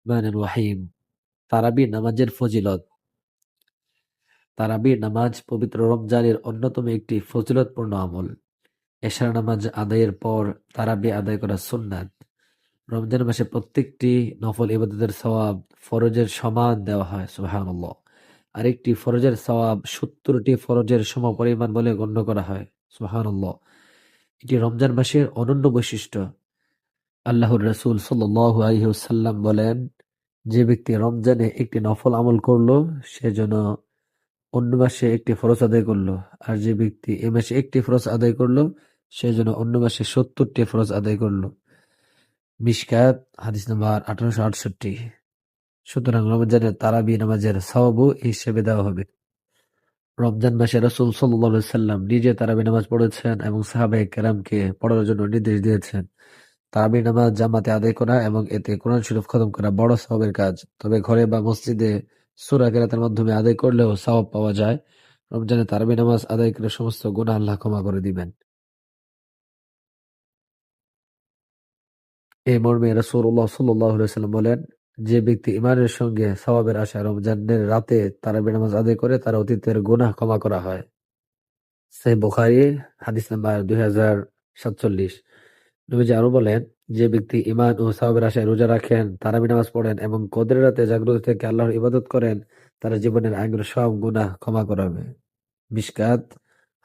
রহমানির রহিম। তারাবি নামাজের ফজিলত। তারাবি নামাজ পবিত্র রমজানের অন্যতম একটি ফজিলতপূর্ণ আমল। এশার নামাজ আদায়ের পর তারাবি আদায় করা সুন্নাত। রমজান মাসে প্রত্যেকটি নফল ইবাদতের সওয়াব ফরজের সমান দেওয়া হয়, সুবহানাল্লাহ। আরেকটি ফরজের সওয়াব 70টি ফরজের সমপরিমাণ বলে গণ্য করা হয়, সুবহানাল্লাহ। এটি রমজান মাসের অনন্য বৈশিষ্ট্য। আল্লাহর রাসূল সাল্লাল্লাহু আলাইহি ওয়াসাল্লাম বলেন, যে ব্যক্তি রমজানে একটি নফল আমল করলো সে যেন অন্য মাসে একটি ফরজ আদায় করলো, আর যে ব্যক্তি এ মাসে একটি ফরজ আদায় করলো সে যেন অন্য মাসে 70টি ফরজ আদায় করলো। মিশকাত হাদিস নাম্বার 1868। সুতরাং রমজানের তারাবি নামাজের সওয়াবও এই হিসেবে দেওয়া হবে। রমজান মাসে রাসূল সাল্লাল্লাহু আলাইহি সাল্লাম নিজে তারাবি নামাজ পড়েছেন এবং সাহাবায়ে কেরামকে পড়ার জন্য নির্দেশ দিয়েছেন। তারাবি নামাজ জামাতে আদায় করা এবং এতে কোরআন শরীফ খতম করা বড় সওয়াবের কাজ। তবে ঘরে বা মসজিদে সূরা কেরাতের মাধ্যমে আদায় করলেও সওয়াব পাওয়া যায়। রমজানে তারাবি নামাজ আদায় করে সমস্ত গুনাহ আল্লাহ ক্ষমা করে দিবেন। এই মর্মে রাসূলুল্লাহ সাল্লাল্লাহু আলাইহি ওয়াসাল্লাম বলেন, যে ব্যক্তি ঈমানের সঙ্গে সওয়াবের আশায় রমজানের রাতে তারাবি নামাজ আদায় করে তার অতীতের গুনাহ ক্ষমা করা হয়। সহিহ বুখারী হাদিস নাম্বার 2047। নবীজি আরো বলেন, যে ব্যক্তি ঈমান ও সওয়াবের আশায় রোজা রাখেন, তারাবি নামাজ পড়েন এবং কদরের রাতে জাগ্রত থেকে আল্লাহর ইবাদত করেন, তার জীবনের আগের সব গুনাহ ক্ষমা করা হবে। মিশকাত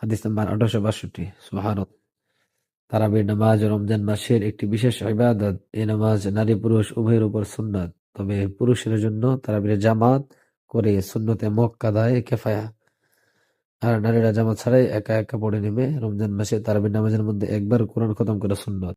হাদিস নাম্বার 1862। সুবহানাল্লাহ। তারাবির নামাজ রমজান মাসের একটি বিশেষ ইবাদত। এই নামাজ নারী পুরুষ উভয়ের উপর সুন্নাত। তবে পুরুষের জন্য তারাবির জামাত করে সুন্নতে মুআক্কাদায়ে কিফায়া, আর নারীরা জামাত ছাড়াই একা একা পড়ে নেবে। রমজান মাসে তারাবির নামাজের মধ্যে একবার কোরআন খতম করা সুন্নত।